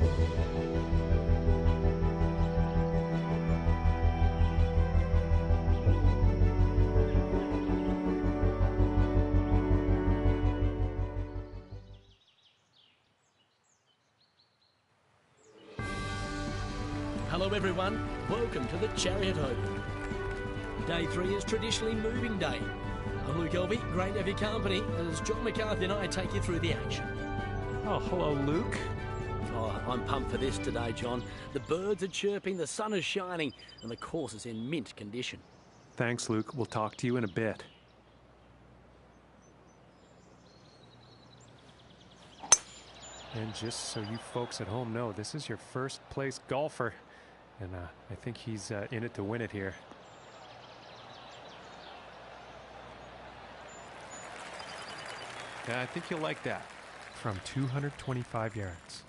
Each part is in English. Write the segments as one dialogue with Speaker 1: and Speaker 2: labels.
Speaker 1: Hello everyone, welcome to the Chairot Open. Day 3 is traditionally moving day. I'm Luke Elvey, great to have your company as John McCarthy and I take you through the action.
Speaker 2: Oh, hello Luke.
Speaker 1: Oh, I'm pumped for this today, John. The birds are chirping, the sun is shining, and the course is in mint condition.
Speaker 2: Thanks, Luke. We'll talk to you in a bit. And just so you folks at home know, this is your first place golfer. And I think he's in it to win it here. Yeah, I think you'll like that. From 225 yards.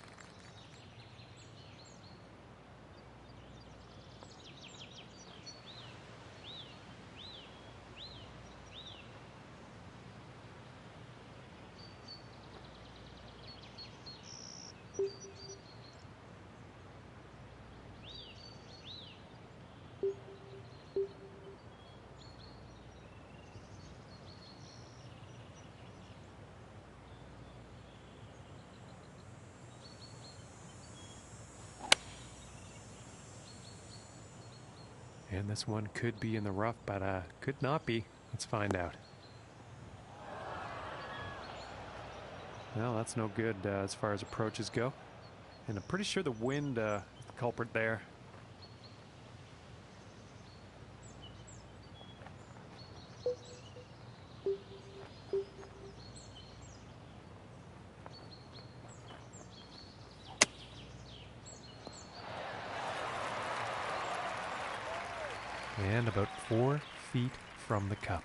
Speaker 2: And this one could be in the rough, but could not be. Let's find out. Well, that's no good as far as approaches go. And I'm pretty sure the wind is the culprit there. And about 4 feet from the cup.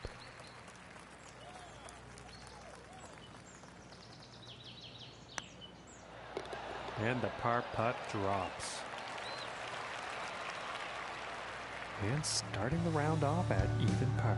Speaker 2: And the par putt drops. And starting the round off at even par.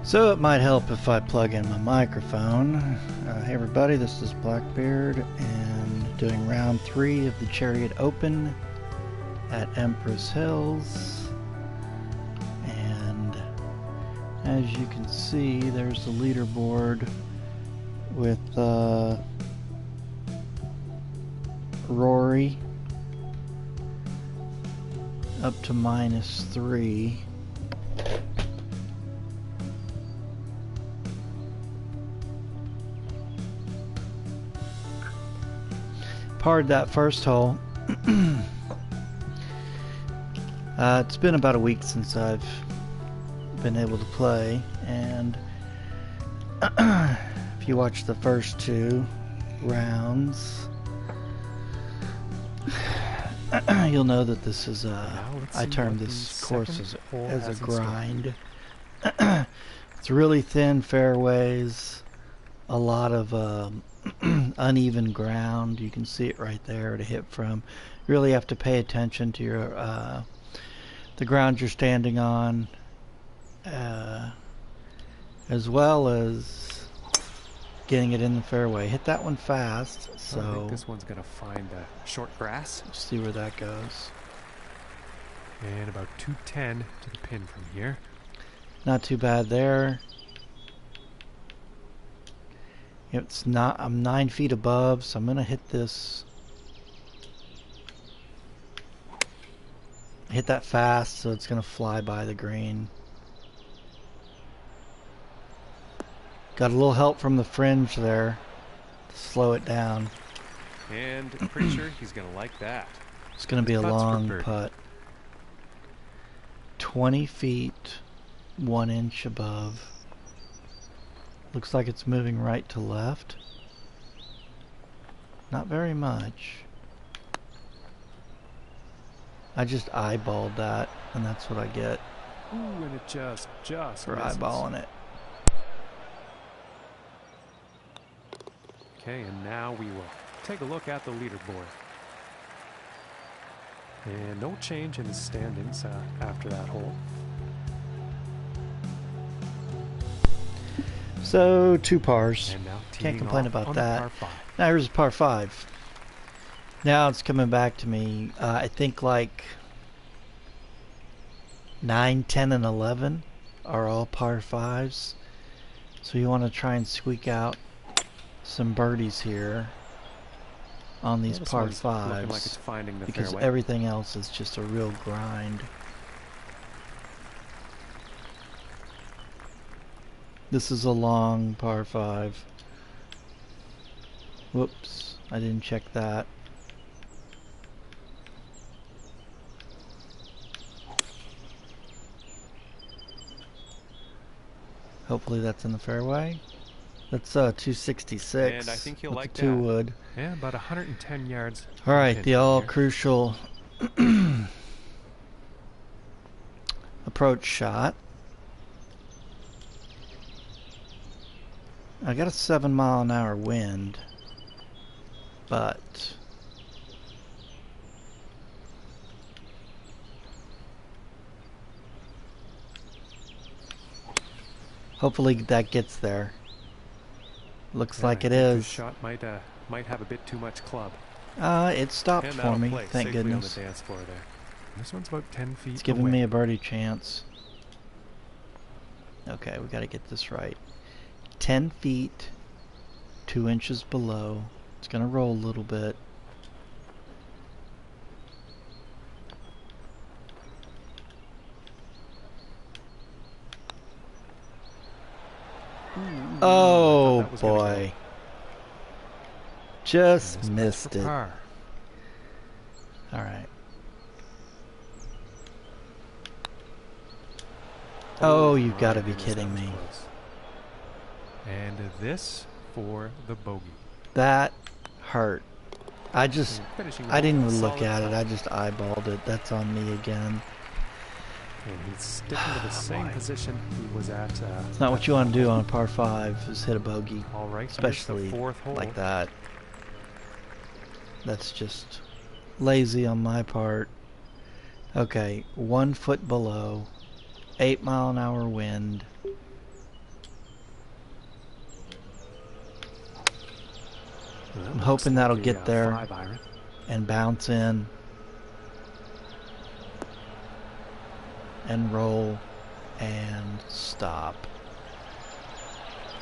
Speaker 3: So it might help if I plug in my microphone. Hey everybody, this is Blackbeard and doing round 3 of the Chairot Open at Empress Hills. And as you can see, there's the leaderboard with Rory up to -3. Parred that first hole. It's been about a week since I've been able to play, and if you watch the first 2 rounds, you'll know that this is I term this course as a grind. It's really thin fairways, a lot of uneven ground. You can see it right there to hit from. You really have to pay attention to your the ground you're standing on, as well as getting it in the fairway. Hit that one fast. So
Speaker 2: I think this one's gonna find short grass.
Speaker 3: See where that goes.
Speaker 2: And about 210 to the pin from here.
Speaker 3: Not too bad there. It's not. I'm 9 feet above, so I'm gonna hit this. Hit that fast, so it's gonna fly by the green. Got a little help from the fringe there to slow it down.
Speaker 2: And I'm pretty sure he's gonna like that.
Speaker 3: It's gonna be a long putt. 20 feet 1 inch above. Looks like it's moving right to left. Not very much. I just eyeballed that, and that's what I get.
Speaker 2: Ooh, and it just
Speaker 3: for
Speaker 2: misses.
Speaker 3: eyeballing it.
Speaker 2: Okay, and now we will take a look at the leaderboard. And no change in the standings after that hole.
Speaker 3: So 2 pars.
Speaker 2: And now
Speaker 3: Can't complain about that.
Speaker 2: Par 5.
Speaker 3: Now here's par 5. Now it's coming back to me. I think like 9, 10, and 11 are all par 5s. So you want to try and squeak out some birdies here on these par 5s.
Speaker 2: Looking like it's finding the
Speaker 3: because
Speaker 2: fairway.
Speaker 3: everything else is just a real grind. This is a long par 5. Whoops, I didn't check that. Hopefully that's in the fairway. That's 266.
Speaker 2: And I think you'll like
Speaker 3: that. 2 wood.
Speaker 2: Yeah, about 110 yards.
Speaker 3: All right, the all crucial approach shot. I got a 7-mile-an-hour wind, but hopefully that gets there. Looks like it is.
Speaker 2: This shot might have a bit too much club.
Speaker 3: It stopped for me, thank goodness.
Speaker 2: On the dance floor there. This one's about 10 feet
Speaker 3: It's giving
Speaker 2: away.
Speaker 3: me a birdie chance. Okay, we got to get this right. 10 feet, 2 inches below. It's going to roll a little bit.
Speaker 2: Ooh,
Speaker 3: Oh
Speaker 2: that was gonna
Speaker 3: boy.
Speaker 2: go.
Speaker 3: Just missed it.
Speaker 2: Par.
Speaker 3: Alright. Oh, you've got to be kidding me.
Speaker 2: Close. And this for the bogey.
Speaker 3: That hurt. I didn't even look at it.
Speaker 2: I
Speaker 3: I just eyeballed it. That's on me again.
Speaker 2: And he's sticking to the same position he was at.
Speaker 3: It's not what you want to do on a par 5, is hit a bogey.
Speaker 2: All right,
Speaker 3: Especially
Speaker 2: the 4th hole.
Speaker 3: like that. That's just lazy on my part. Okay, 1 foot below, 8-mile-an-hour wind.
Speaker 2: Well,
Speaker 3: I'm hoping that'll
Speaker 2: like
Speaker 3: get there
Speaker 2: 5-iron.
Speaker 3: and bounce in and roll and stop.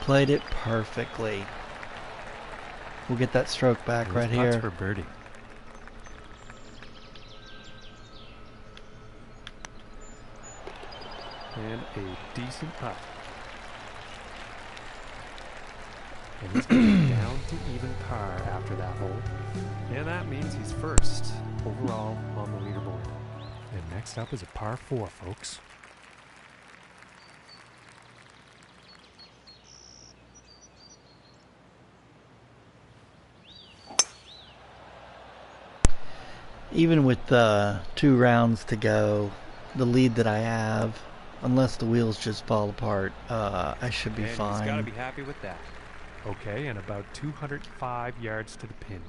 Speaker 3: Played it perfectly. We'll get that stroke back right
Speaker 2: Putts
Speaker 3: here.
Speaker 2: for birdie. And a decent putt. And he's going down to even par after that hole. And that means he's first overall on the leaderboard. And next up is a par 4, folks.
Speaker 3: Even with 2 rounds to go, the lead that I have, unless the wheels just fall apart, I should be fine.
Speaker 2: He's got to be happy with that. Okay, and about 205 yards to the pin.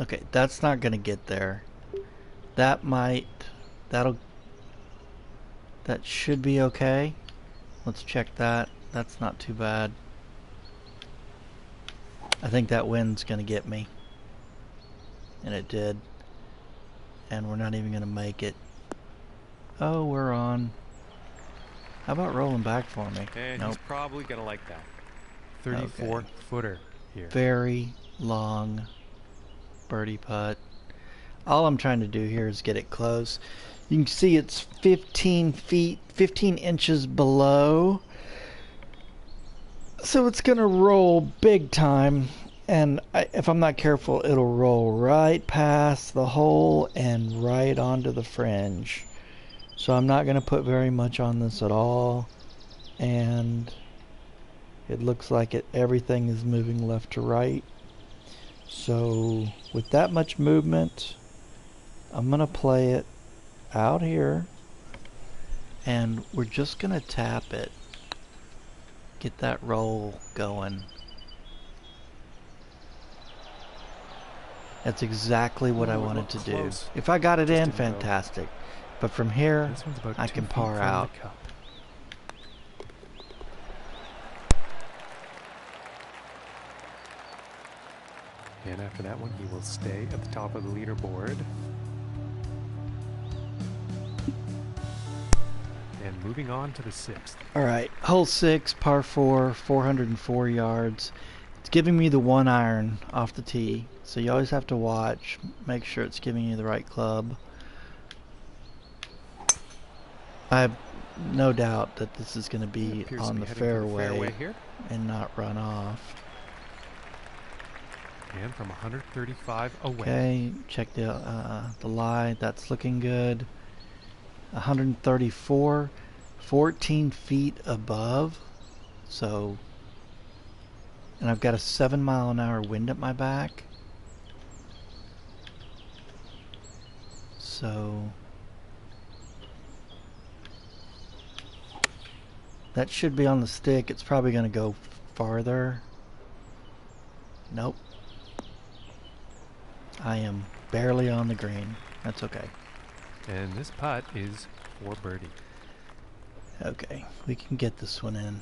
Speaker 3: Okay, that's not going to get there. That should be okay. Let's check that. That's not too bad. I think that wind's going to get me. And it did. And we're not even going to make it. Oh, we're on. How about rolling back for me?
Speaker 2: And
Speaker 3: nope.
Speaker 2: He's probably going to like that. 34-footer here.
Speaker 3: Very long birdie putt. All I'm trying to do here is get it close. You can see it's 15 inches below. So it's going to roll big time. And if I'm not careful, it'll roll right past the hole and right onto the fringe. So I'm not going to put very much on this at all. And it looks like everything is moving left to right. So with that much movement, I'm going to play it out here. And we're just going to tap it. Get that roll going. That's exactly what I wanted to do. If I got it in, fantastic. But from here, I can par out.
Speaker 2: And after that one, he will stay at the top of the leaderboard. And moving on to the 6th.
Speaker 3: Alright, hole 6, par 4, 404 yards. It's giving me the 1 iron off the tee. So you always have to watch, make sure it's giving you the right club. I have no doubt that this is going to be on the fairway
Speaker 2: here
Speaker 3: and not run off.
Speaker 2: And from 135 away.
Speaker 3: Okay, check the lie. That's looking good. 134, 14 feet above. So, and I've got a 7-mile-an-hour wind at my back. So that should be on the stick. It's probably going to go farther. Nope. I am barely on the green. That's okay.
Speaker 2: And this putt is for birdie.
Speaker 3: Okay, we can get this one in.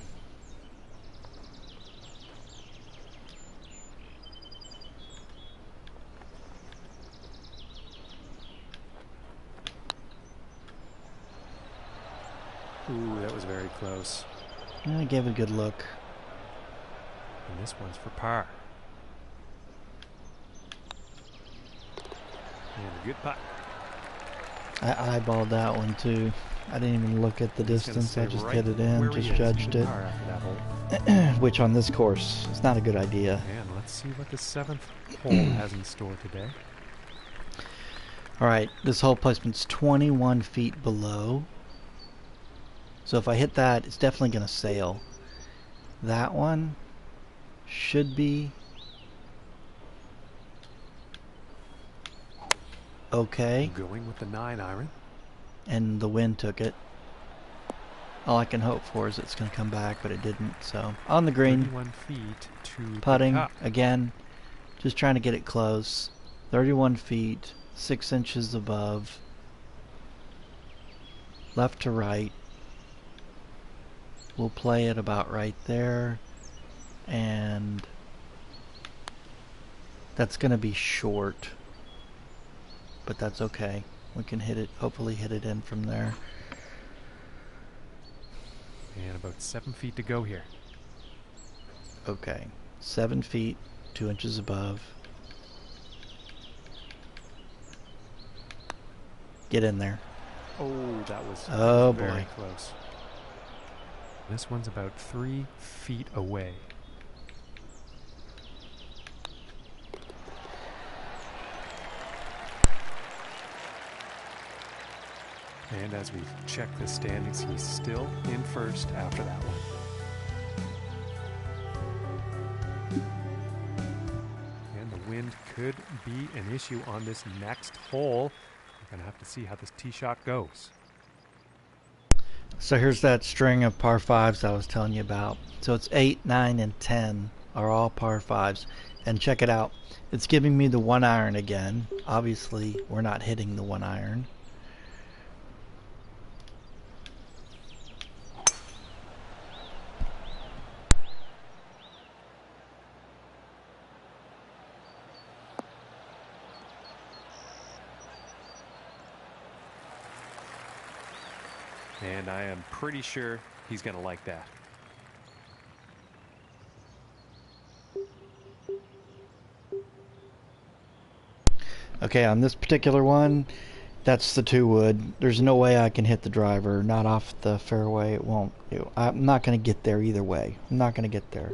Speaker 2: Ooh, that was very close.
Speaker 3: I gave it a good look.
Speaker 2: And this one's for par. And a good putt.
Speaker 3: I eyeballed that one too. I didn't even look at the distance. I just hit it in, just judged it. Which on this course is not a good idea.
Speaker 2: And let's see what the 7th hole has in store today.
Speaker 3: Alright, this hole placement's 21 feet below. So if I hit that, it's definitely going to sail. That one should be okay.
Speaker 2: Going with the 9 iron.
Speaker 3: And the wind took it. All I can hope for is it's going to come back, but it didn't. So on the green,
Speaker 2: 31 feet to
Speaker 3: putting again, just trying to get it close. 31 feet, 6 inches above, left to right. We'll play it about right there, and that's going to be short, but that's okay. We can hit it, hopefully hit it in from there.
Speaker 2: And about 7 feet to go here.
Speaker 3: Okay, 7 feet, 2 inches above. Get in there.
Speaker 2: Oh, that was very close. This one's about 3 feet away. And as we check the standings, he's still in first after that one. And the wind could be an issue on this next hole. We're going to have to see how this tee shot goes.
Speaker 3: So here's that string of par 5s I was telling you about. So it's 8, 9, and 10 are all par 5s. And check it out. It's giving me the 1 iron again. Obviously, we're not hitting the 1 iron.
Speaker 2: And I am pretty sure he's going to like that.
Speaker 3: Okay, on this particular one, that's the 2 wood. There's no way I can hit the driver, not off the fairway. It won't. I'm not going to get there either way. I'm not going to get there.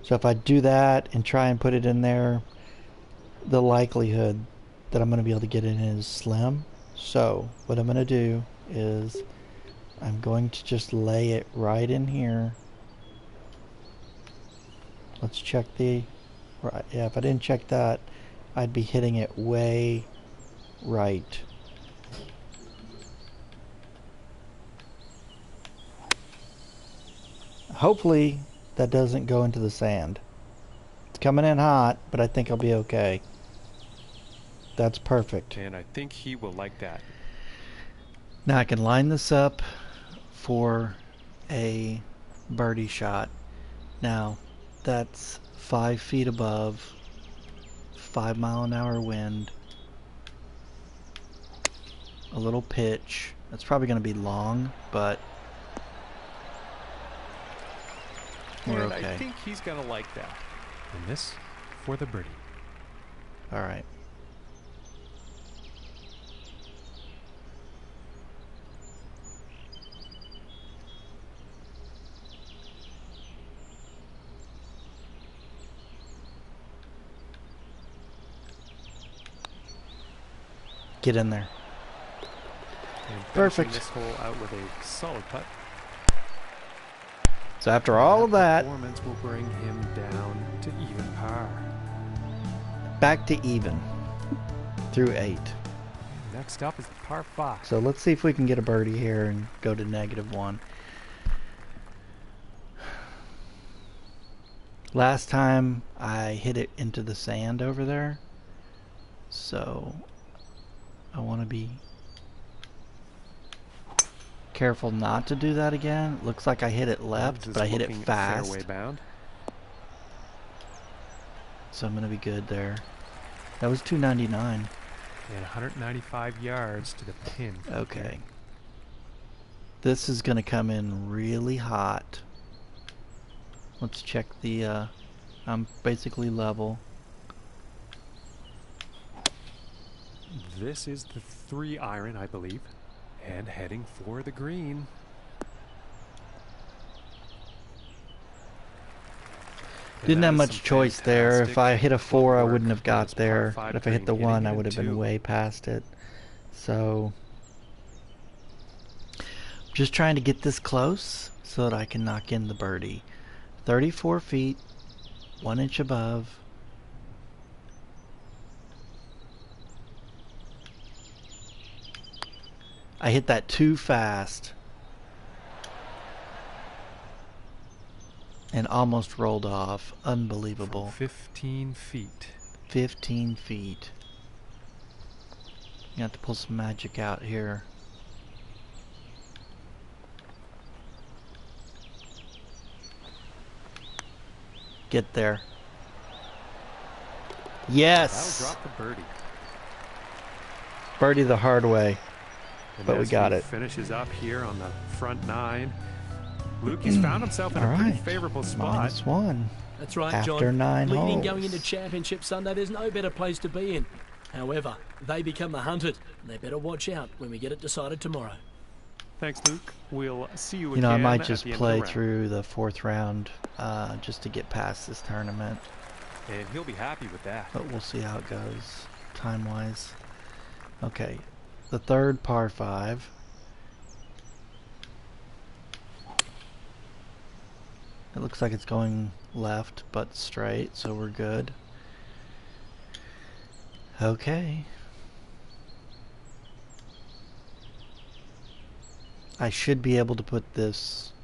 Speaker 3: So if I do that and try and put it in there, the likelihood that I'm going to be able to get it in is slim. So what I'm going to do is I'm going to just lay it right in here. Let's check the... Right, yeah, if I didn't check that, I'd be hitting it way right. Hopefully that doesn't go into the sand. It's coming in hot, but I think I'll be okay. That's perfect.
Speaker 2: And I think he will like that.
Speaker 3: Now I can line this up for a birdie shot. Now that's 5 feet above, 5-mile-an-hour wind, a little pitch. That's probably going to be long, but we're
Speaker 2: and
Speaker 3: okay.
Speaker 2: I think he's going to like that. And this for the birdie.
Speaker 3: All right. Get in there.
Speaker 2: And
Speaker 3: Perfect.
Speaker 2: this hole out with a solid putt.
Speaker 3: So after all of that,
Speaker 2: performance will bring him down to even par.
Speaker 3: back to even through 8.
Speaker 2: Next up is the par 5.
Speaker 3: So let's see if we can get a birdie here and go to -1. Last time I hit it into the sand over there, so I want to be careful not to do that again. Looks like I hit it left, but I hit it fast.
Speaker 2: Fairway bound.
Speaker 3: So I'm going to be good there. That was 299.
Speaker 2: And 195 yards to the pin.
Speaker 3: Okay. This is going to come in really hot. Let's check the, I'm basically level.
Speaker 2: This is the 3 iron, I believe. And heading for the green.
Speaker 3: Didn't have much choice there. If I hit a 4, I wouldn't have got there. But if I hit the 1, I would have been way past it. So, just trying to get this close so that I can knock in the birdie. 34 feet, 1 inch above. I hit that too fast and almost rolled off. Unbelievable.
Speaker 2: From 15 feet.
Speaker 3: 15 feet. You have to pull some magic out here. Get there. Yes!
Speaker 2: That'll drop the birdie.
Speaker 3: Birdie the hard way.
Speaker 2: And
Speaker 3: But we
Speaker 2: as
Speaker 3: got
Speaker 2: he
Speaker 3: it.
Speaker 2: Finishes up here on the front 9. Luke has found himself in a pretty favorable spot.
Speaker 3: -1.
Speaker 1: That's right,
Speaker 3: After
Speaker 1: John.
Speaker 3: 9
Speaker 1: Leading
Speaker 3: holes.
Speaker 1: going into Championship Sunday, there's no better place to be in. However, they become the hunted, and they better watch out when we get it decided tomorrow.
Speaker 2: Thanks, Luke. We'll see you again.
Speaker 3: You know, I might
Speaker 2: at
Speaker 3: just
Speaker 2: the end of
Speaker 3: play
Speaker 2: the round.
Speaker 3: through the 4th round just to get past this tournament.
Speaker 2: And he'll be happy with that.
Speaker 3: But we'll see how it goes, time-wise. Okay, the 3rd par 5. It looks like it's going left, but straight, so we're good. Okay. I should be able to put this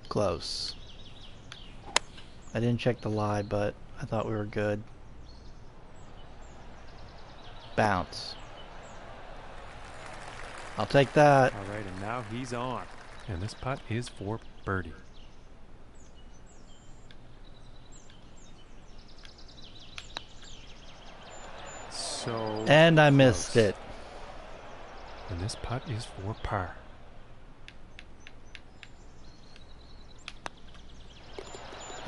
Speaker 3: close. I didn't check the lie, but I thought we were good. Bounce. I'll take that.
Speaker 2: All right, and now he's on. And this putt is for birdie. So
Speaker 3: And I missed
Speaker 2: close.
Speaker 3: it.
Speaker 2: And this putt is for par.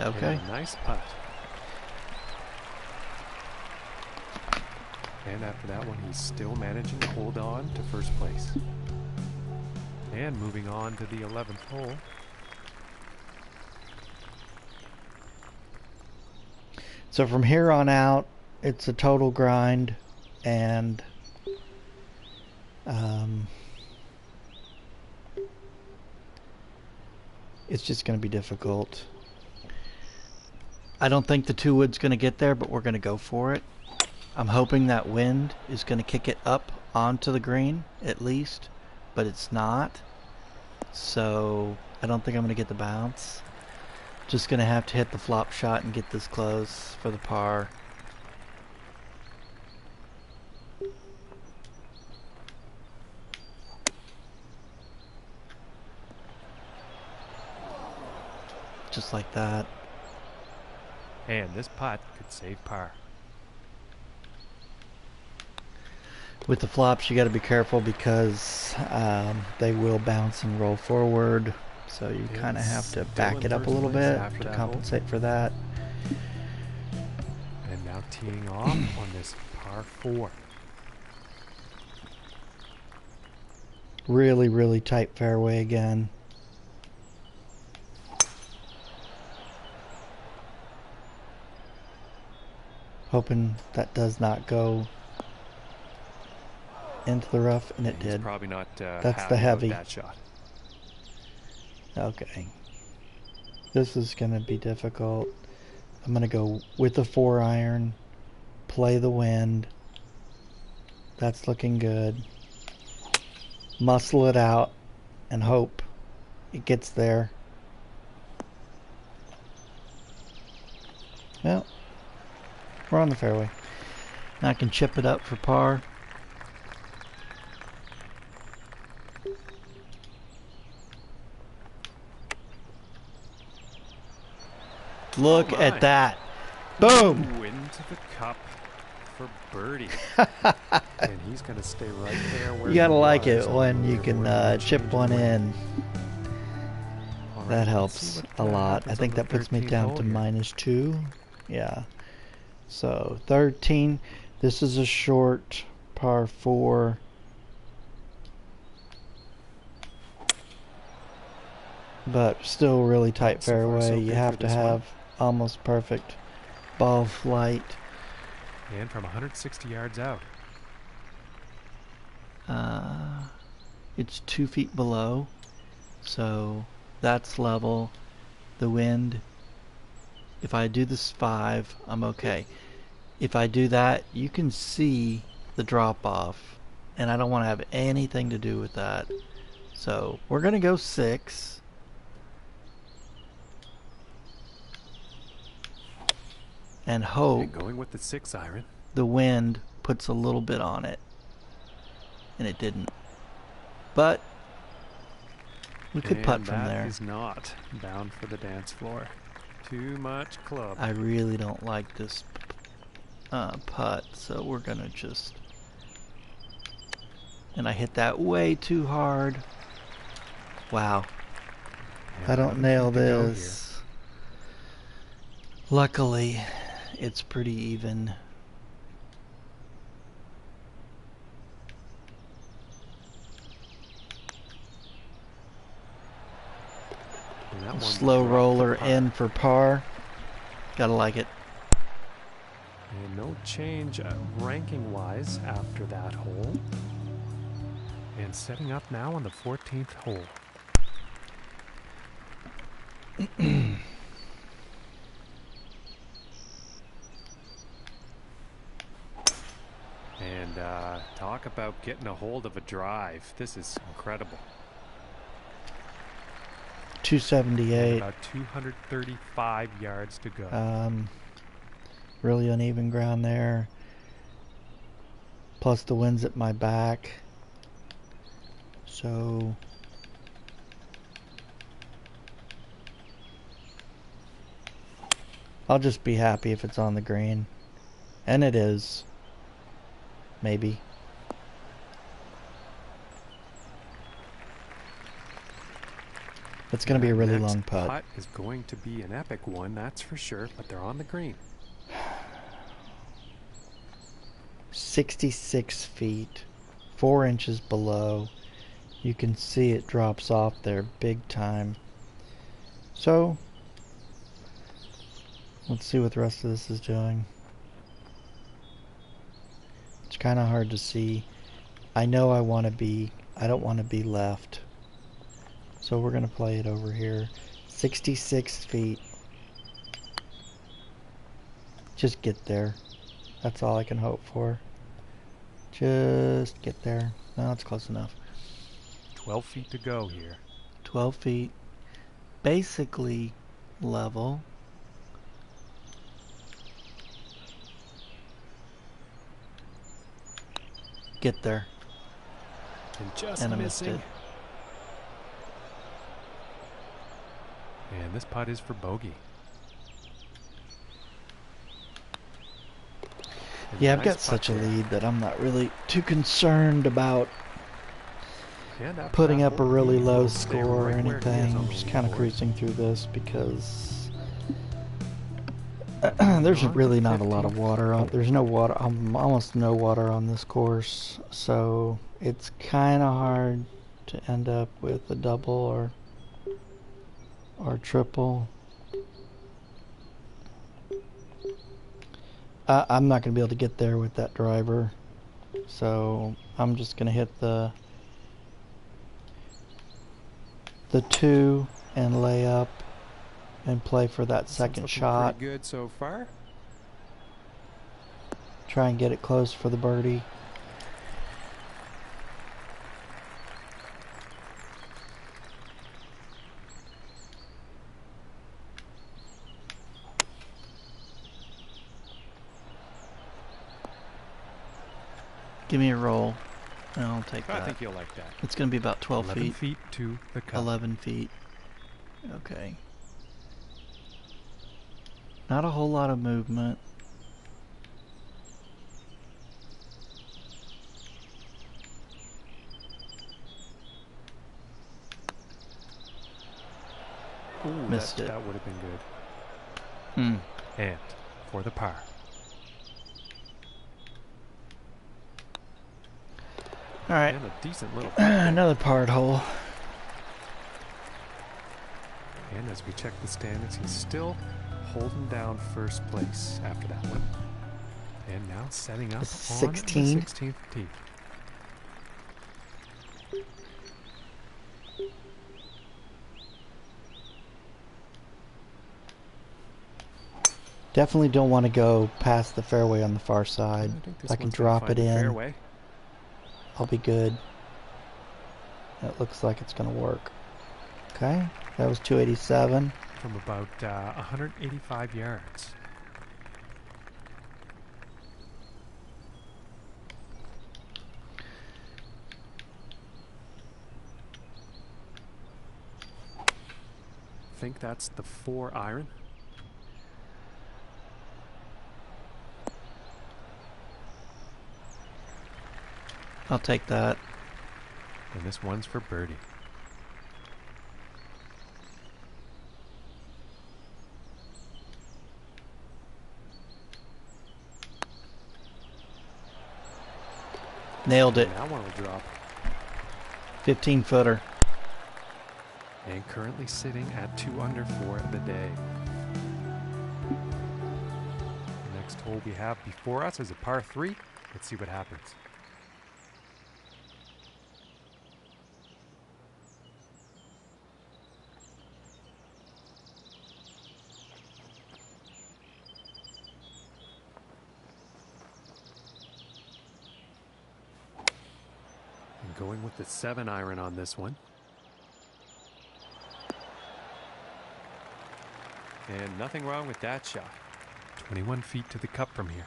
Speaker 3: Okay.
Speaker 2: And a nice putt. And after that one, he's still managing to hold on to first place. And moving on to the 11th hole.
Speaker 3: So from here on out, it's a total grind, and it's just going to be difficult. I don't think the 2-wood's going to get there, but we're going to go for it. I'm hoping that wind is going to kick it up onto the green, at least, but it's not. So I don't think I'm going to get the bounce. Just going to have to hit the flop shot and get this close for the par. Just like that.
Speaker 2: And this putt could save par.
Speaker 3: With the flops, you got to be careful because they will bounce and roll forward. So you kind of have to back it up a little bit to compensate for that.
Speaker 2: And now teeing off on this par 4.
Speaker 3: Really, really tight fairway again. Hoping that does not go into the rough, and it did.
Speaker 2: Probably not.
Speaker 3: That's the heavy.
Speaker 2: That shot.
Speaker 3: Okay. This is going to be difficult. I'm going to go with the 4-iron, play the wind. That's looking good. Muscle it out and hope it gets there. Well, we're on the fairway. Now I can chip it up for par. Look at that. Boom!
Speaker 2: Ooh, into the cup for birdie. And he's going to stay right there where
Speaker 3: You gotta
Speaker 2: he
Speaker 3: like
Speaker 2: was
Speaker 3: it when you can chip one in. That helps a lot. I think that puts me down to -2. Yeah. So 13. This is a short par 4. But still really tight fairway. You have to have almost perfect ball flight.
Speaker 2: And from 160 yards out.
Speaker 3: It's 2 feet below. So that's level. The wind. If I do this 5, I'm okay. If I do that, you can see the drop off. And I don't want to have anything to do with that. So we're going to go 6. And hope
Speaker 2: and going with the 6-iron.
Speaker 3: The wind puts a little bit on it. And it didn't. But we could putt from there.
Speaker 2: That is not bound for the dance floor. Too much club.
Speaker 3: I really don't like this putt, so we're gonna just... And I hit that way too hard. Wow. If I don't nail this. Luckily, it's pretty even. Slow roller in for par. Gotta like it.
Speaker 2: And no change ranking wise after that hole. And setting up now on the 14th hole. And talk about getting a hold of a drive. This is incredible.
Speaker 3: 278.
Speaker 2: And about 235 yards to go.
Speaker 3: Really uneven ground there. Plus the wind's at my back. So I'll just be happy if it's on the green. And it is. Maybe. It's going to be a really long putt.
Speaker 2: Putt is going to be an epic one, that's for sure, but they're on the green.
Speaker 3: 66 feet, 4 inches below. You can see it drops off there big time. So Let's see what the rest of this is doing. It's kind of hard to see. I know I don't want to be left. So we're going to play it over here. 66 feet. Just get there. That's all I can hope for. Just get there. No, it's close enough.
Speaker 2: 12 feet to go here.
Speaker 3: 12 feet. Basically level. Get there.
Speaker 2: And just
Speaker 3: And I
Speaker 2: missing.
Speaker 3: missed it.
Speaker 2: And this putt is for bogey. And
Speaker 3: Yeah,
Speaker 2: nice
Speaker 3: I've got
Speaker 2: putt
Speaker 3: such a
Speaker 2: there.
Speaker 3: lead that I'm not really too concerned about
Speaker 2: And after
Speaker 3: putting
Speaker 2: that
Speaker 3: up a
Speaker 2: hole,
Speaker 3: really
Speaker 2: he
Speaker 3: low
Speaker 2: will stay
Speaker 3: score or
Speaker 2: right where he is
Speaker 3: anything.
Speaker 2: on
Speaker 3: I'm
Speaker 2: the
Speaker 3: just kind of
Speaker 2: leaderboard.
Speaker 3: cruising through this because there's
Speaker 2: On to
Speaker 3: really not a lot of
Speaker 2: 15th
Speaker 3: water on.
Speaker 2: hole.
Speaker 3: There's no water. Almost no water on this course, so it's kind of hard to end up with a double or triple. I'm not going to be able to get there with that driver, so I'm just going to hit the 2 and lay up and play for that second shot.
Speaker 2: Pretty good so far.
Speaker 3: Try and get it close for the birdie. Give me a roll, and I'll take that.
Speaker 2: I think you'll like that.
Speaker 3: It's going to be about 12
Speaker 2: 11
Speaker 3: feet.
Speaker 2: feet to the cup.
Speaker 3: 11 feet. Okay. Not a whole lot of movement.
Speaker 2: Ooh,
Speaker 3: Missed it.
Speaker 2: That would have been good. And for the par.
Speaker 3: All right.
Speaker 2: And a decent little putt there.
Speaker 3: Another part hole.
Speaker 2: And as we check the standings, he's still holding down first place after that one. And now setting up on
Speaker 3: 16.
Speaker 2: the 16th tee.
Speaker 3: Definitely don't want to go past the fairway on the far side.
Speaker 2: I think
Speaker 3: If
Speaker 2: this
Speaker 3: I can
Speaker 2: one's gonna
Speaker 3: drop
Speaker 2: find
Speaker 3: it
Speaker 2: the
Speaker 3: in,
Speaker 2: fairway.
Speaker 3: I'll be good. It looks like it's going to work. Okay, that was 287.
Speaker 2: From about 185 yards. Think that's the 4 iron.
Speaker 3: I'll take that.
Speaker 2: And this one's for birdie.
Speaker 3: Nailed it.
Speaker 2: And that one will drop.
Speaker 3: 15 footer.
Speaker 2: And currently sitting at 2 under for the day. The next hole we have before us is a par 3. Let's see what happens. And going with the 7 iron on this one. And nothing wrong with that shot. 21 feet to the cup from here.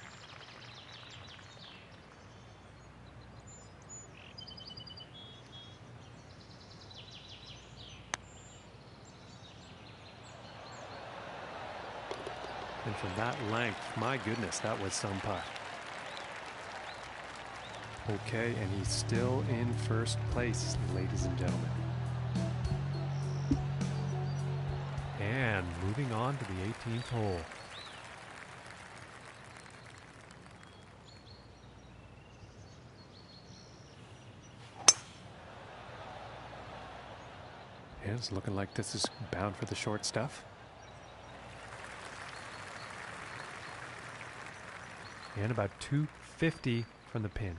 Speaker 2: And from that length, my goodness, that was some putt. Okay, and he's still in first place, ladies and gentlemen. And moving on to the 18th hole. And it's looking like this is bound for the short stuff. And about 250 from the pin.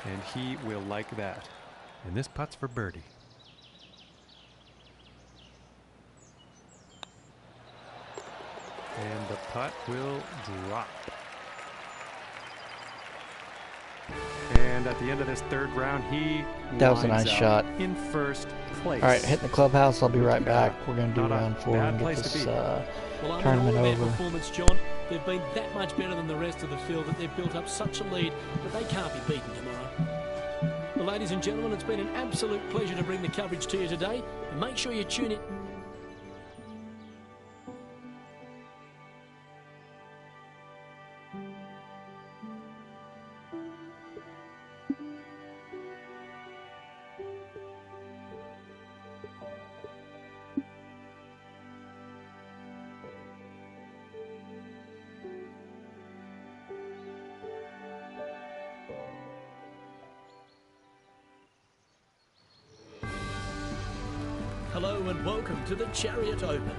Speaker 2: And he will like that. And this putt's for birdie. And the putt will drop. And at the end of this third round, he
Speaker 3: That was a nice shot.
Speaker 2: In first place.
Speaker 3: All right, hitting the clubhouse. I'll be right back. We're going to do round 4 and get this tournament over.
Speaker 1: Performance, John. They've been that much better than the rest of the field that they've built up such a lead that they can't be beaten tomorrow. Well, ladies and gentlemen, it's been an absolute pleasure to bring the coverage to you today. And make sure you tune in. Hello and welcome to the Chairot Open.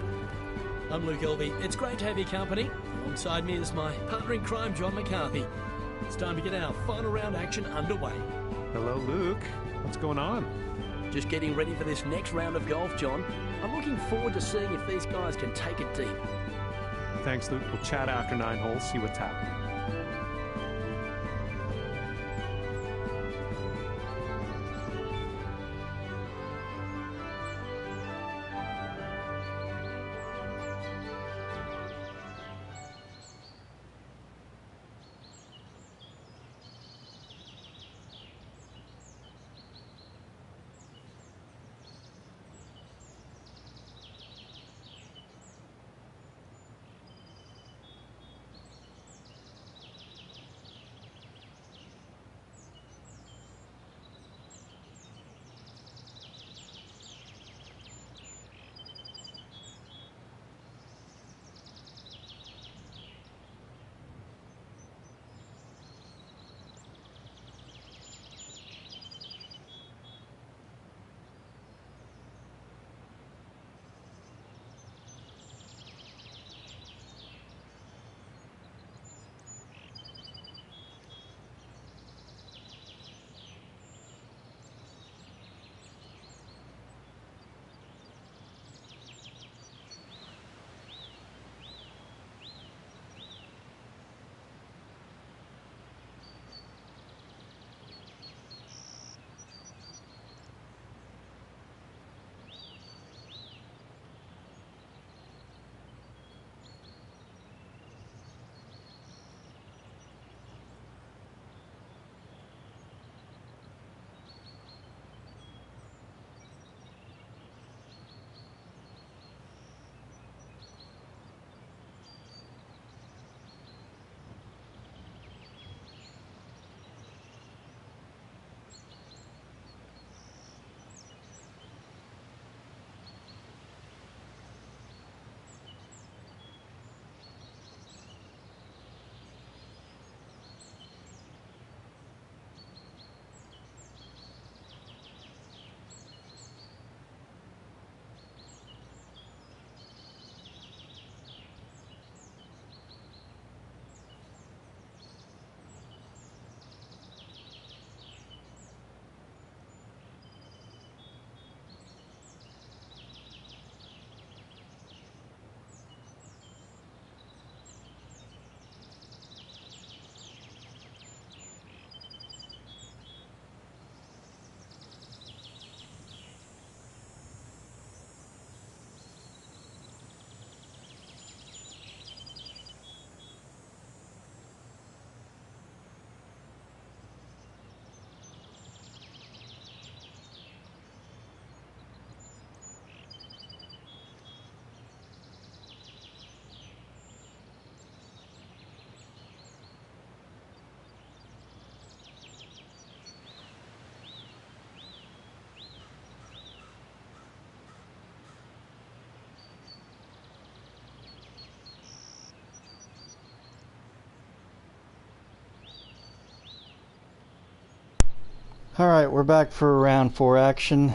Speaker 1: I'm Luke Elvey. It's great to have your company. Alongside me is my partner in crime, John McCarthy. It's time to get our final round action underway.
Speaker 2: Hello, Luke. What's going on?
Speaker 1: Just getting ready for this next round of golf, John. I'm looking forward to seeing if these guys can take it deep.
Speaker 2: Thanks, Luke. We'll chat after 9 holes, see what's happening.
Speaker 3: Alright, we're back for round 4 action.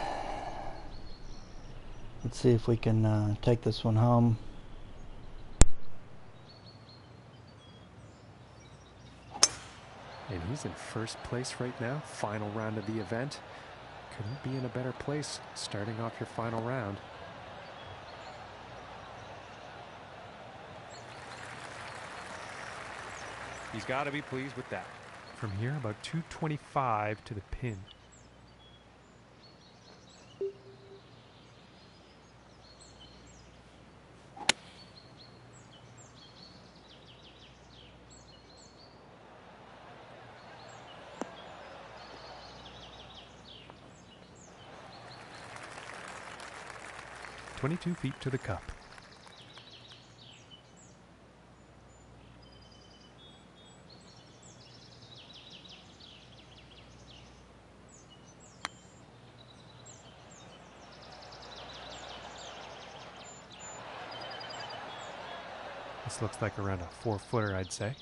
Speaker 3: Let's see if we can take this one home.
Speaker 2: And he's in first place right now, final round of the event. Couldn't be in a better place starting off your final round. He's got to be pleased with that. From here, about 225 to the pin. "22 feet to the cup." This looks like around a 4-footer, I'd say.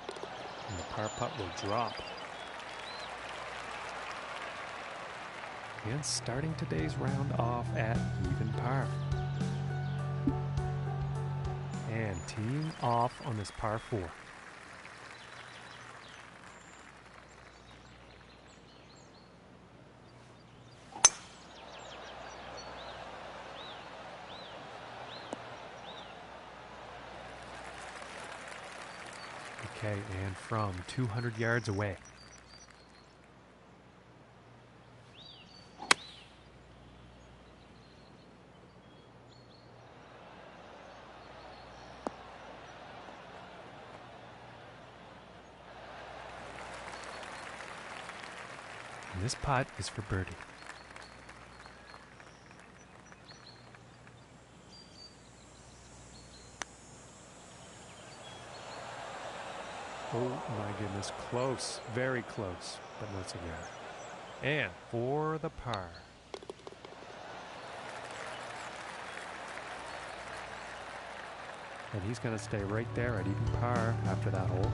Speaker 2: And the par putt will drop. And starting today's round off at even par. And teeing off on this par 4. Okay, and from 200 yards away. And this putt is for birdie. Oh my goodness, close, very close, but no cigar. And for the par. And he's going to stay right there at even par after that hole.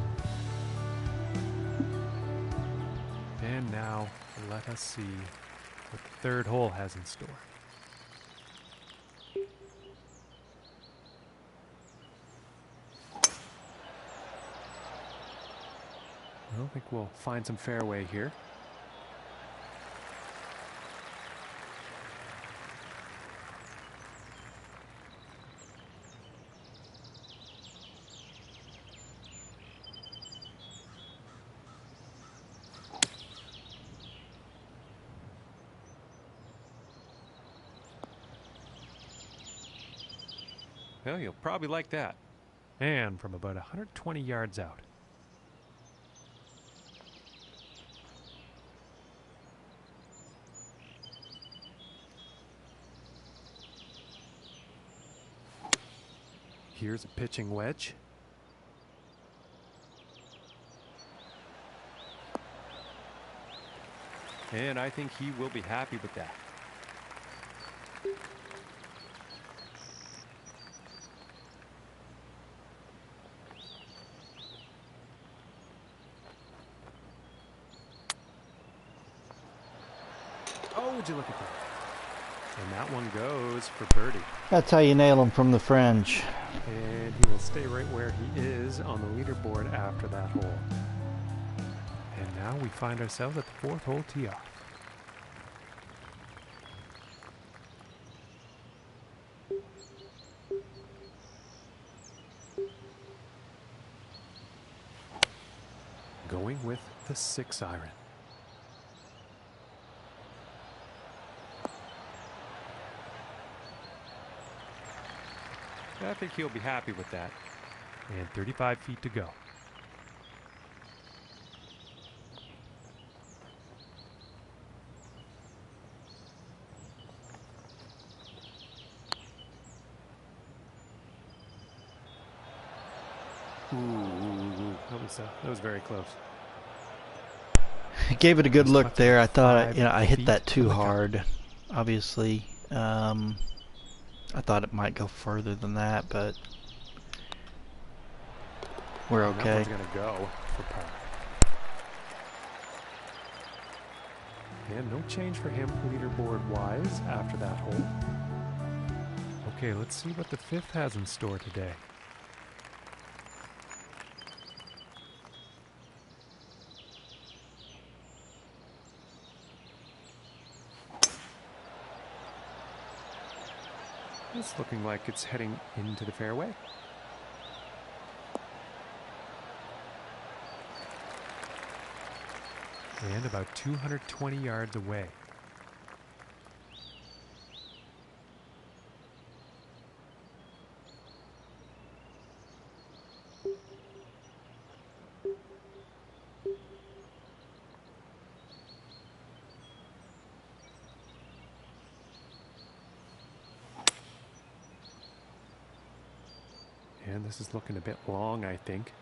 Speaker 2: And now let us see what the third hole has in store. I think we'll find some fairway here. Well, you'll probably like that. And from about 120 yards out. Here's a pitching wedge. And I think he will be happy with that. Oh, would you look at that? And that one goes for birdie.
Speaker 3: That's how you nail him from the fringe.
Speaker 2: And he will stay right where he is on the leaderboard after that hole. And now we find ourselves at the 4th hole tee off. Going with the 6-iron. I think he'll be happy with that. And 35 feet to go. Ooh, that was very close.
Speaker 3: I gave it a good look there. I thought I hit that too hard. Obviously, I thought it might go further than that, but we're okay.
Speaker 2: That one's going to go for par. And no change for him leaderboard-wise after that hole. Okay, let's see what the 5th has in store today. It's looking like it's heading into the fairway. And about 220 yards away. And this is looking a bit long, I think.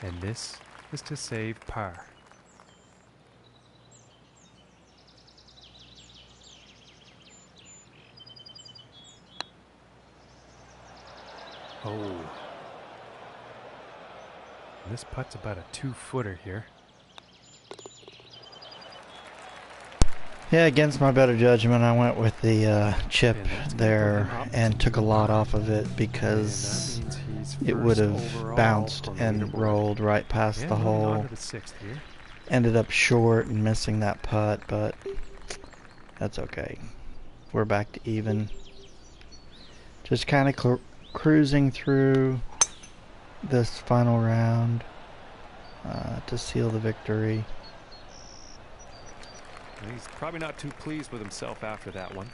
Speaker 2: And this is to save par. Oh. And this putt's about a 2-footer here.
Speaker 3: Yeah, against my better judgment, I went with the chip there and took a lot off of it because it would have bounced and rolled right past the hole. Ended up short and missing that putt, but that's okay. We're back to even. Just kind of cruising through this final round to seal the victory.
Speaker 2: He's probably not too pleased with himself after that one.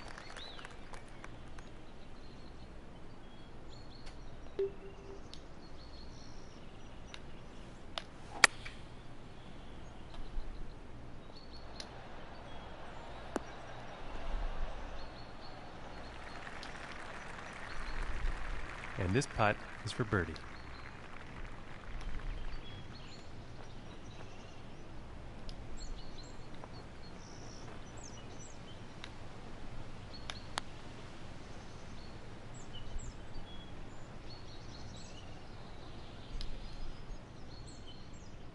Speaker 2: And this putt is for birdie.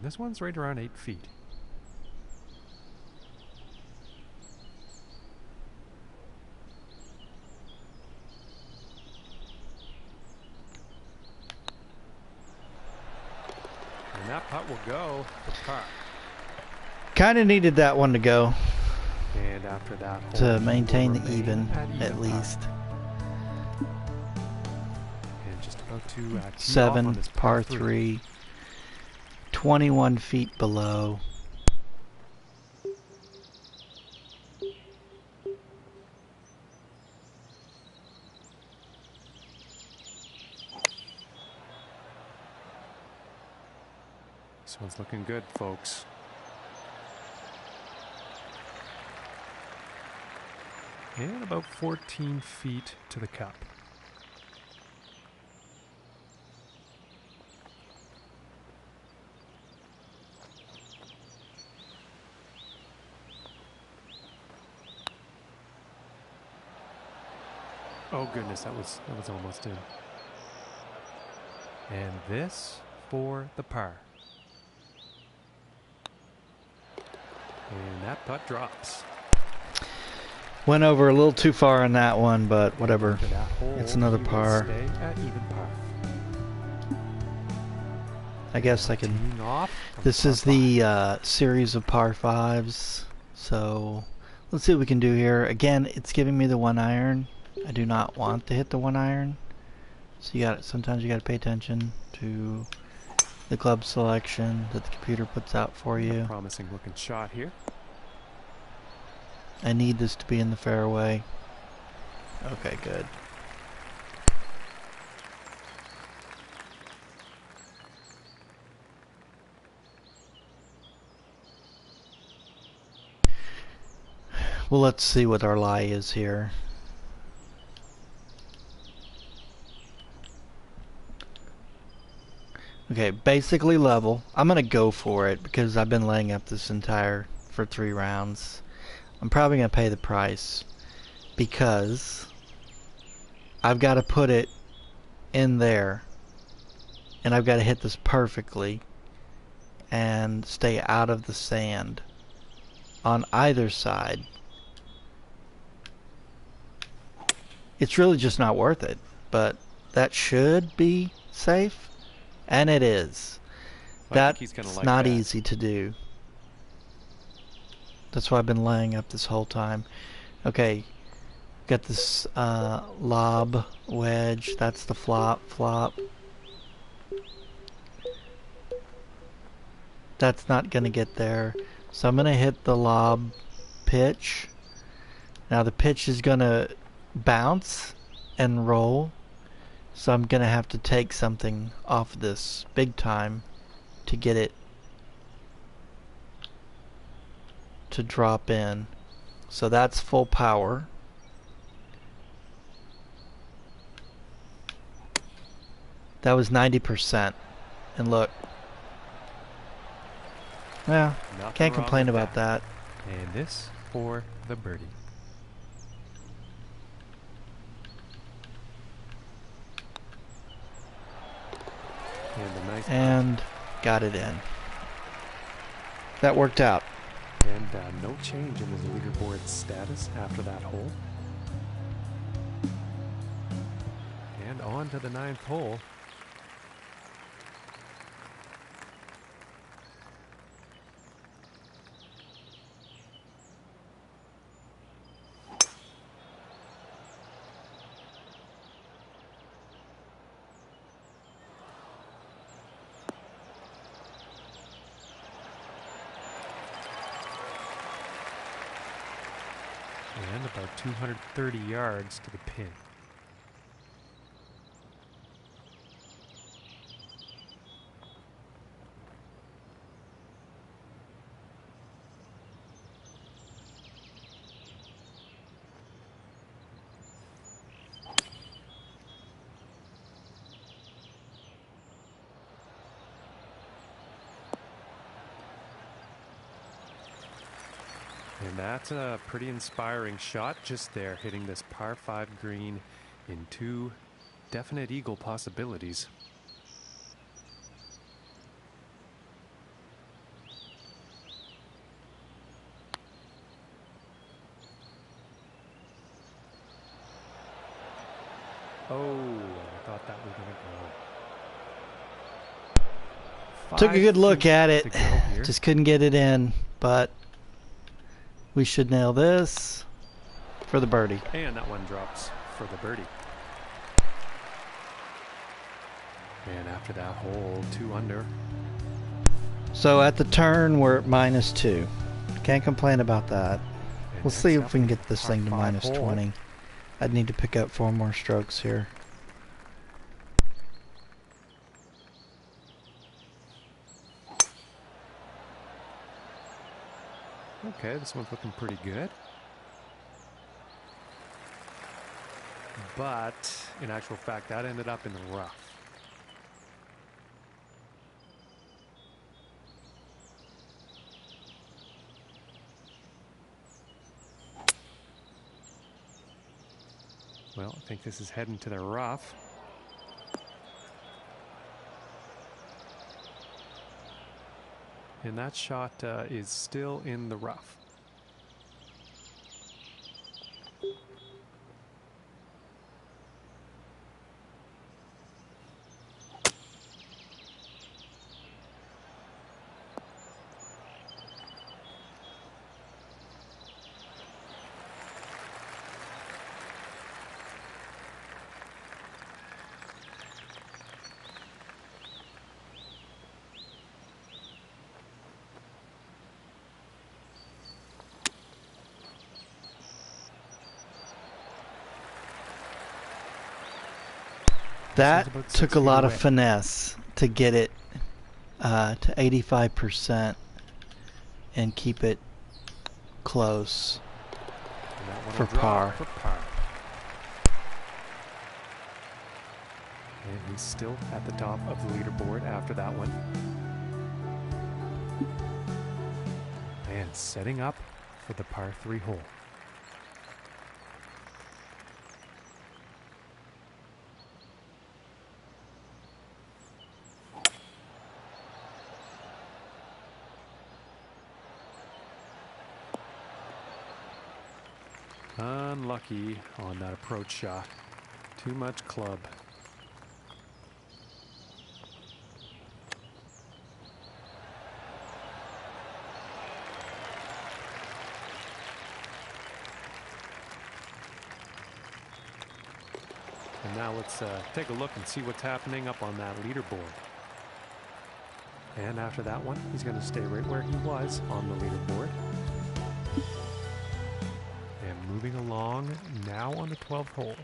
Speaker 2: This one's right around 8 feet. And that putt will go for par.
Speaker 3: Kind of needed that one to go.
Speaker 2: And after that,
Speaker 3: to maintain the even at least.
Speaker 2: And just about to
Speaker 3: 7 par 3. 21 feet below.
Speaker 2: This one's looking good, folks. And about 14 feet to the cup. Oh goodness, that was almost in. And this for the par. And that putt drops.
Speaker 3: Went over a little too far on that one, but whatever. It's another par.
Speaker 2: Stay at even par.
Speaker 3: I guess I can. This is the series of par 5s. So let's see what we can do here. Again, it's giving me the 1 iron. I do not want to hit the 1 iron. So sometimes you got to pay attention to the club selection that the computer puts out for you.
Speaker 2: Promising looking shot here.
Speaker 3: I need this to be in the fairway. Okay, good. Well, let's see what our lie is here. Okay, basically level. I'm going to go for it because I've been laying up this entire for 3 rounds. I'm probably going to pay the price because I've got to put it in there and I've got to hit this perfectly and stay out of the sand on either side. It's really just not worth it, but that should be safe, and it is. That's not easy to do. That's why I've been laying up this whole time. Okay, got this lob wedge. That's the flop. That's not going to get there. So I'm going to hit the lob pitch. Now the pitch is going to bounce and roll. So I'm going to have to take something off this big time to get it to drop in. So that's full power. That was 90%. And look. Well, can't complain about that.
Speaker 2: And this for the birdie.
Speaker 3: And got it in. That worked out.
Speaker 2: And no change in his leaderboard status after that hole. And on to the 9th hole. And about 230 yards to the pin. And that's a pretty inspiring shot just there, hitting this par 5 green in 2 definite eagle possibilities. Oh, I thought that was going to go.
Speaker 3: Took a good look at it. Just couldn't get it in, but we should nail this for the birdie.
Speaker 2: And that one drops for the birdie. And after that hole, 2 under.
Speaker 3: So at the turn, we're at -2. Can't complain about that. We'll see if we can get this thing to -20. I'd need to pick up 4 more strokes here.
Speaker 2: Okay, this one's looking pretty good. But in actual fact, that ended up in the rough. Well, I think this is heading to the rough. And that shot is still in the rough.
Speaker 3: That took a lot of finesse to get it to 85% and keep it close for par.
Speaker 2: And he's still at the top of the leaderboard after that one. And setting up for the par 3 hole. Unlucky on that approach shot. Too much club. And now let's take a look and see what's happening up on that leaderboard. And after that one, he's going to stay right where he was on the leaderboard. And moving along now on the 12th hole.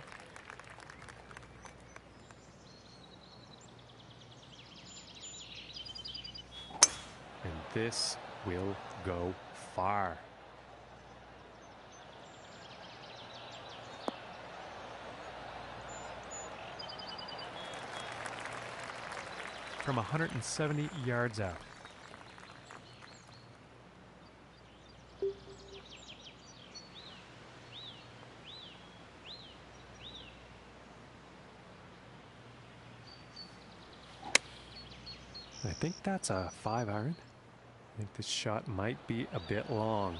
Speaker 2: And this will go far. From 170 yards out. I think that's a 5-iron. I think this shot might be a bit long.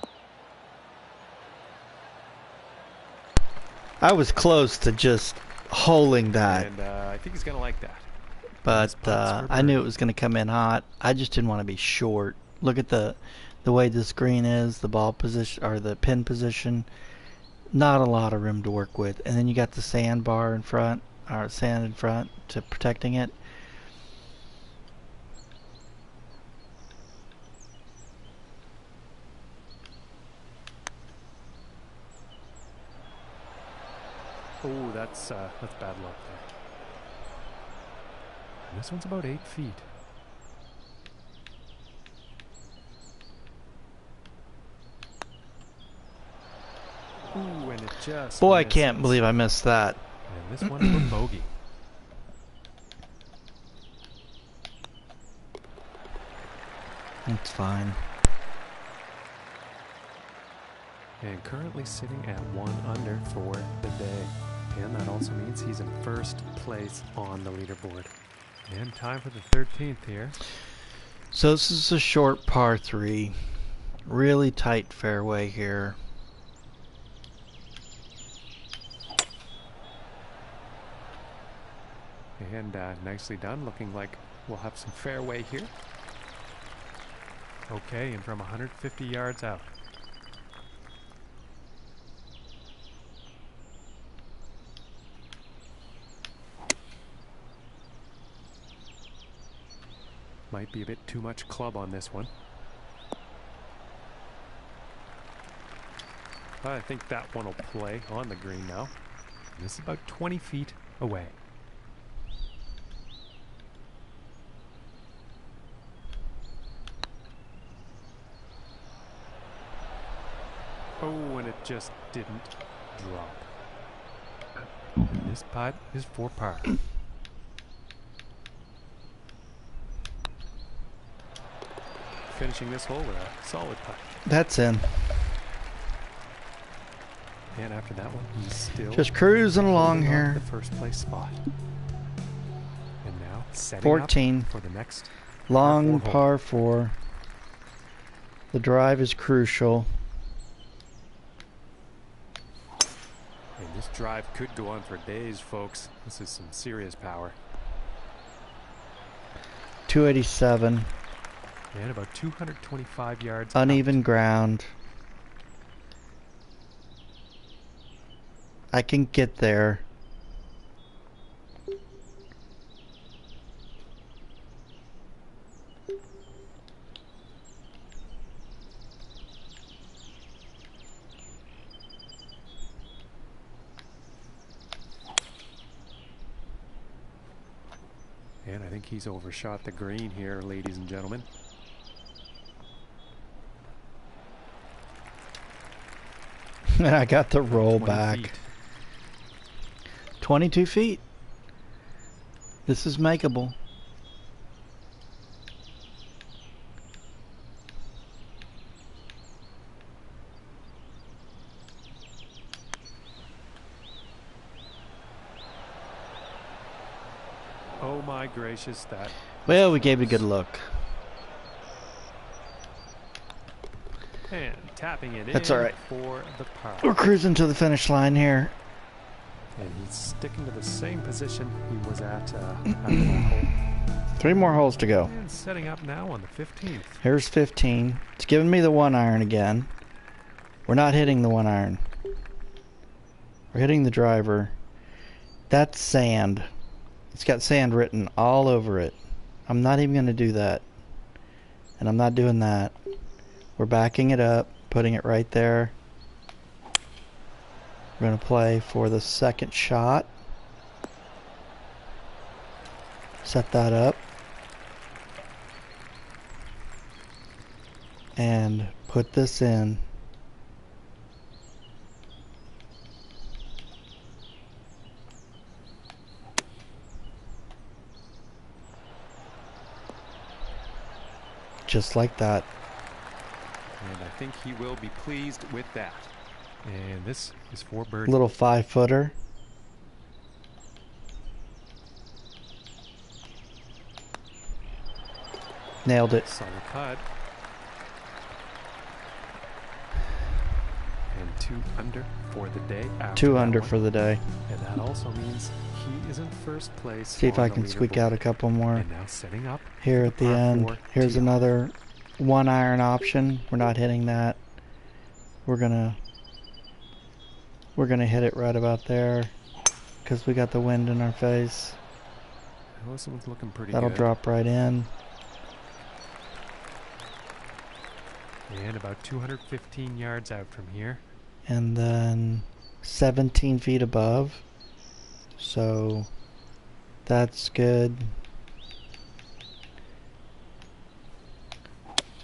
Speaker 3: I was close to just holding that.
Speaker 2: And I think he's going to like that.
Speaker 3: But I knew it was going to come in hot. I just didn't want to be short. Look at the way this green is, the ball position or the pin position. Not a lot of room to work with. And then you got the sandbar in front, or sand in front to protecting it.
Speaker 2: Oh, that's bad luck there. And this one's about 8 feet. Ooh, and it just
Speaker 3: Boy,
Speaker 2: misses.
Speaker 3: I can't believe I missed that.
Speaker 2: And this one is a bogey.
Speaker 3: It's fine.
Speaker 2: And currently sitting at 1 under for the day. And that also means he's in first place on the leaderboard. And time for the 13th here.
Speaker 3: So this is a short par 3. Really tight fairway here.
Speaker 2: And nicely done. Looking like we'll have some fairway here. Okay, and from 150 yards out. Might be a bit too much club on this one. But I think that one will play on the green now. And this is about 20 feet away. Oh, and it just didn't drop. And this putt is for par. Finishing this hole with a solid putt.
Speaker 3: That's in.
Speaker 2: And after that one, he's still
Speaker 3: just cruising along here.
Speaker 2: The first place spot. And now setting
Speaker 3: 14
Speaker 2: up for the next
Speaker 3: long par 4. The drive is crucial.
Speaker 2: And this drive could go on for days, folks. This is some serious power.
Speaker 3: 287.
Speaker 2: And about 225 yards.
Speaker 3: Uneven ground. I can get there.
Speaker 2: And I think he's overshot the green here, ladies and gentlemen.
Speaker 3: I got the roll back.
Speaker 2: Feet.
Speaker 3: 22 feet. This is makeable.
Speaker 2: Oh my gracious, that.
Speaker 3: Well, we gave it a good look.
Speaker 2: And tapping it
Speaker 3: That's
Speaker 2: in
Speaker 3: all right.
Speaker 2: for the par.
Speaker 3: We're cruising to the finish line here.
Speaker 2: And he's sticking to the same position he was at after that hole.
Speaker 3: 3 more holes to go.
Speaker 2: And setting up now on the 15th.
Speaker 3: Here's 15. It's giving me the 1 iron again. We're not hitting the 1 iron. We're hitting the driver. That's sand. It's got sand written all over it. I'm not even going to do that. And I'm not doing that. We're backing it up, putting it right there. We're going to play for the second shot. Set that up. And put this in. Just like that.
Speaker 2: And I think he will be pleased with that. And this is for birdie.
Speaker 3: Little 5-footer. Nailed it.
Speaker 2: Solid putt. And 2 under for the day.
Speaker 3: 2 under for the day.
Speaker 2: And that also means he is in first place.
Speaker 3: See if I can squeak out a couple more.
Speaker 2: And now setting up
Speaker 3: here at the end. Here's another 1 iron option. We're not hitting that. We're gonna hit it right about there because we got the wind in our face.
Speaker 2: Oh, this one's looking pretty
Speaker 3: That'll
Speaker 2: good.
Speaker 3: drop right in.
Speaker 2: And about 215 yards out from here.
Speaker 3: And then 17 feet above. So that's good.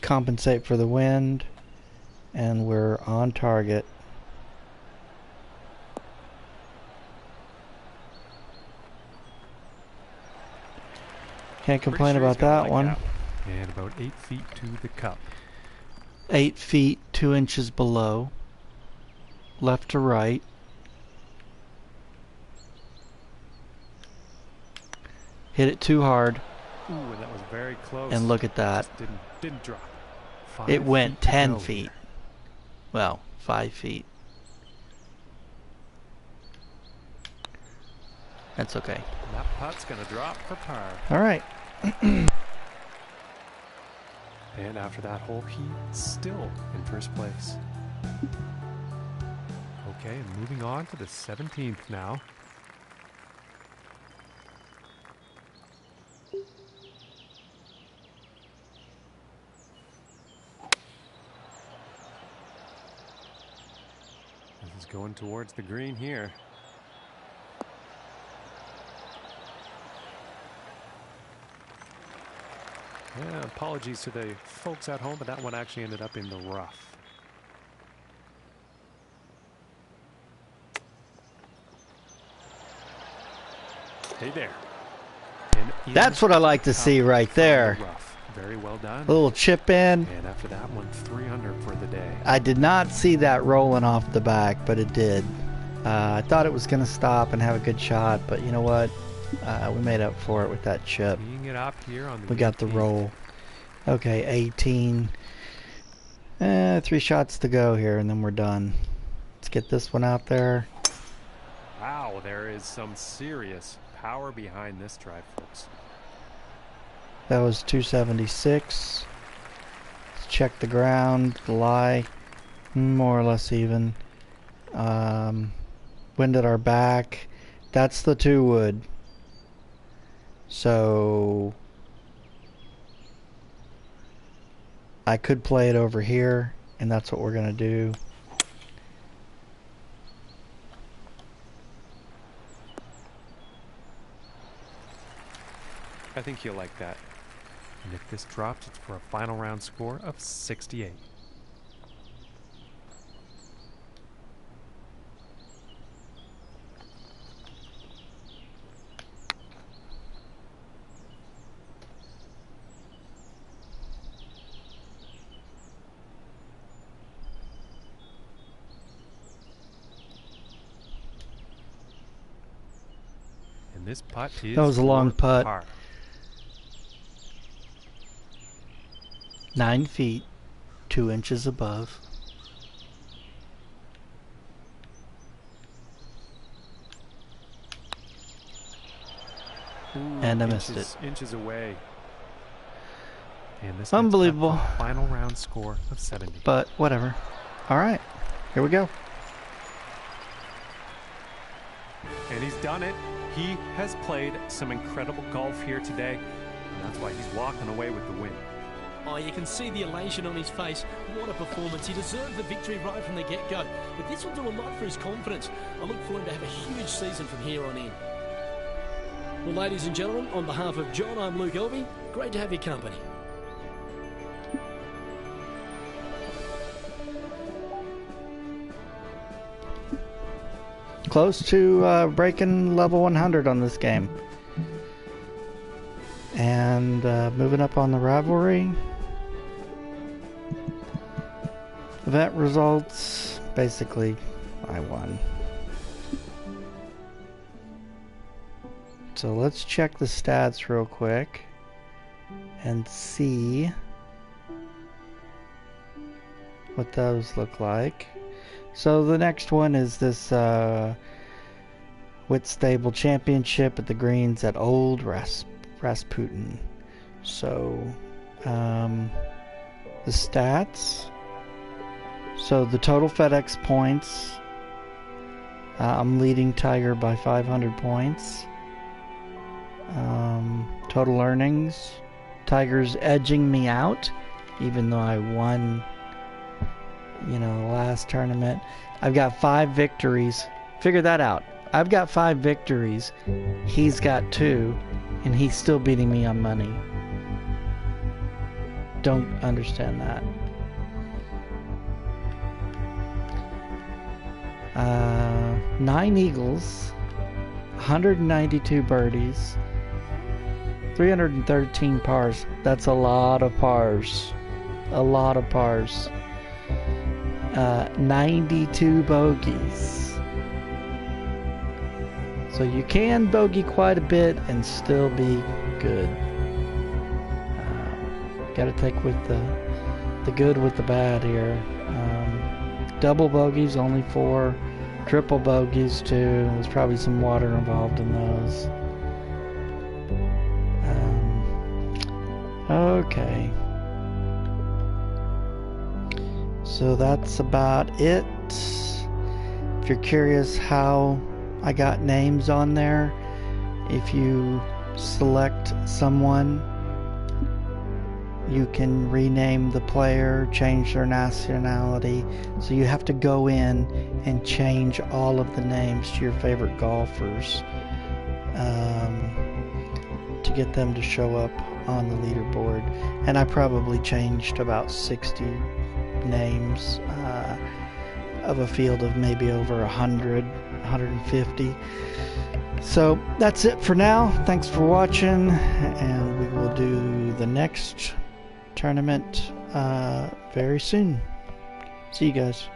Speaker 3: Compensate for the wind. And we're on target. Can't complain
Speaker 2: Sure
Speaker 3: about that one.
Speaker 2: And about 8 feet to the cup.
Speaker 3: 8 feet, 2 inches below. Left to right. Hit it too hard.
Speaker 2: Ooh, and that was very close.
Speaker 3: And look at that.
Speaker 2: Just didn't drop.
Speaker 3: It went 10
Speaker 2: feet.
Speaker 3: feet. Well, 5 feet. That's okay.
Speaker 2: And that putt's going to drop for par.
Speaker 3: All right.
Speaker 2: And after that hole, he's still in first place. Okay, moving on to the 17th now. This is going towards the green here. Yeah, apologies to the folks at home, but that one actually ended up in the rough. Hey there.
Speaker 3: That's what I like to see right there.
Speaker 2: Very well done.
Speaker 3: A little chip in.
Speaker 2: And after that one, 300 for the day.
Speaker 3: I did not see that rolling off the back, but it did. I thought it was going to stop and have a good shot, but you know what? We made up for it with that chip.
Speaker 2: Teeing it up here on the
Speaker 3: We got the
Speaker 2: 18th.
Speaker 3: roll. Okay, 18. 3 shots to go here, and then we're done. Let's get this one out there.
Speaker 2: Wow, there is some serious power behind this drive, folks.
Speaker 3: That was 276. Let's check the ground, the lie. More or less even. Wind at our back. That's the 2 wood. So I could play it over here, and that's what we're going to do.
Speaker 2: I think he'll like that. And if this drops, it's for a final round score of 68. And this putt is
Speaker 3: that was a long putt.
Speaker 2: Par.
Speaker 3: 9 feet, 2 inches above.
Speaker 2: Ooh,
Speaker 3: and I missed it.
Speaker 2: Inches away. And this
Speaker 3: unbelievable.
Speaker 2: Final round score of 70.
Speaker 3: But whatever. All right, here we go.
Speaker 2: And he's done it. He has played some incredible golf here today, and that's why he's walking away with the win.
Speaker 1: Oh, you can see the elation on his face. What a performance. He deserved the victory right from the get-go. But this will do a lot for his confidence. I look for him to have a huge season from here on in. Well, ladies and gentlemen, on behalf of John, I'm Luke Elvey. Great to have your company.
Speaker 3: Close to breaking level 100 on this game. And moving up on the rivalry. Event results, basically, I won. So let's check the stats real quick and see what those look like. So the next one is this Whitstable Championship at the greens at Old Rasputin. So the stats. So the total FedEx points, I'm leading Tiger by 500 points. Total earnings, Tiger's edging me out, even though I won, you know, the last tournament. I've got 5 victories. Figure that out. I've got 5 victories. He's got 2, and he's still beating me on money. Don't understand that. 9 eagles, 192 birdies, 313 pars. That's a lot of pars. A lot of pars. 92 bogeys. So you can bogey quite a bit and still be good. Got to take with the good with the bad here. Double bogeys, only 4. Triple bogeys, 2. There's probably some water involved in those. Okay. So that's about it. If you're curious how I got names on there, if you select someone, you can rename the player, change their nationality. So you have to go in and change all of the names to your favorite golfers to get them to show up on the leaderboard. And I probably changed about 60 names of a field of maybe over 100, 150. So that's it for now. Thanks for watching, and we will do the next tournament very soon. See you guys.